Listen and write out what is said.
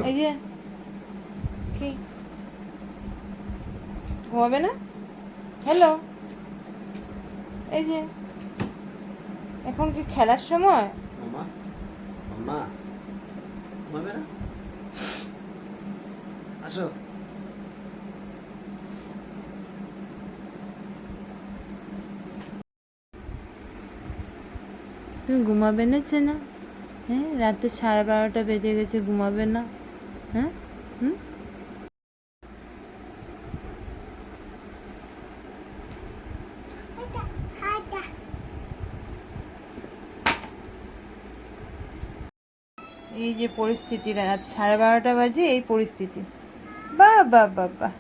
এই যে কি ঘুমাবে না? হ্যালো, এই যে এখন কি খেলার সময়? মামা মামা ঘুমাবে না? আসো। তুমি ঘুমাবে না চেনা? হ্যাঁ, রাতে 12:30 বেজে গেছে, ঘুমাবে না? হ্যাঁ, হুম। এই যে পরিস্থিতি, রাত 12:30 বাজে এই পরিস্থিতি। বাহ বাহ বাহ বাহ।